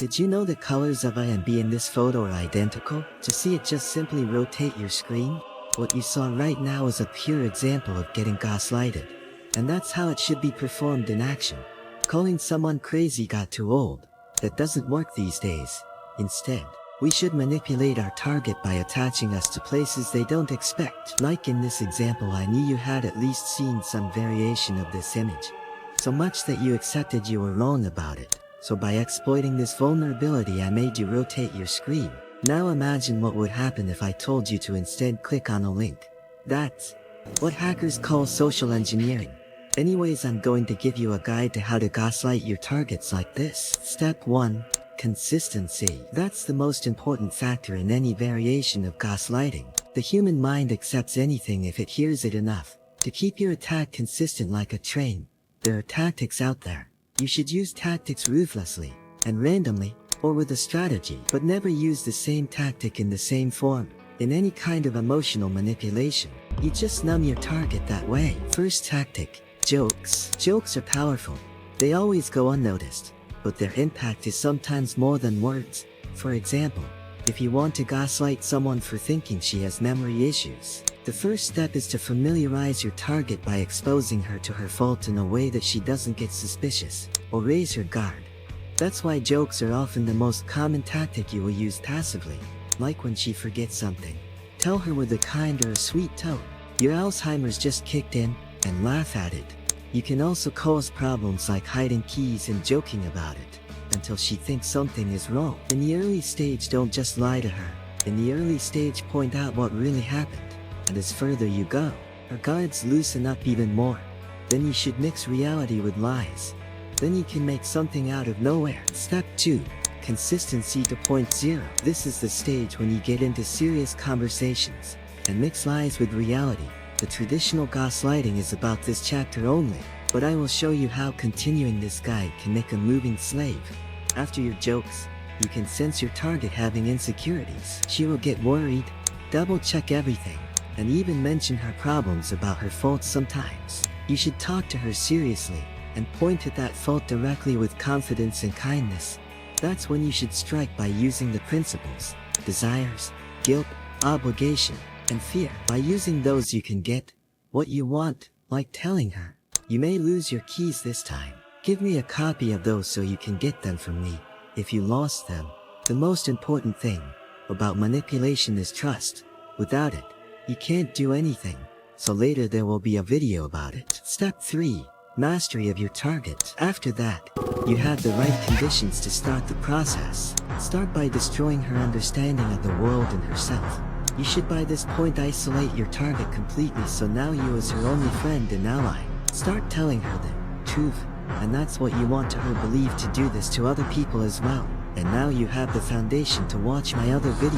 Did you know the colors of A and B in this photo are identical? To see it, just simply rotate your screen. What you saw right now is a pure example of getting gaslighted. And that's how it should be performed in action. Calling someone crazy got too old. That doesn't work these days. Instead, we should manipulate our target by attaching us to places they don't expect. Like in this example, I knew you had at least seen some variation of this image. So much that you accepted you were wrong about it. So by exploiting this vulnerability, I made you rotate your screen. Now imagine what would happen if I told you to instead click on a link. That's what hackers call social engineering. Anyways, I'm going to give you a guide to how to gaslight your targets like this. Step 1. Consistency. That's the most important factor in any variation of gaslighting. The human mind accepts anything if it hears it enough. To keep your attack consistent like a train, there are tactics out there. You should use tactics ruthlessly and randomly, or with a strategy, but never use the same tactic in the same form. In any kind of emotional manipulation, you just numb your target that way. First tactic, jokes. Jokes are powerful. They always go unnoticed, but their impact is sometimes more than words. For example, if you want to gaslight someone for thinking she has memory issues, the first step is to familiarize your target by exposing her to her fault in a way that she doesn't get suspicious or raise her guard. That's why jokes are often the most common tactic you will use passively. Like when she forgets something, tell her with a kind or a sweet tone, "Your Alzheimer's just kicked in," and laugh at it. You can also cause problems like hiding keys and joking about it until she thinks something is wrong. In the early stage, don't just lie to her. In the early stage, point out what really happened. And as further you go, her guards loosen up even more. Then you should mix reality with lies. Then you can make something out of nowhere. Step 2. Consistency to point 0. This is the stage when you get into serious conversations and mix lies with reality. The traditional gaslighting is about this chapter only, but I will show you how continuing this guide can make a moving slave. After your jokes, you can sense your target having insecurities. She will get worried, double-check everything, and even mention her problems about her faults sometimes. You should talk to her seriously and point at that fault directly with confidence and kindness. That's when you should strike by using the principles, desires, guilt, obligation, and fear. By using those, you can get what you want, like telling her, "You may lose your keys this time. Give me a copy of those so you can get them from me if you lost them." The most important thing about manipulation is trust. Without it, you can't do anything. So later there will be a video about it. Step 3. Mastery of your target. After that, you have the right conditions to start the process. Start by destroying her understanding of the world and herself. You should by this point isolate your target completely, so now you as her only friend and ally. Start telling her the truth, and that's what you want her to believe, to do this to other people as well. And now you have the foundation to watch my other videos.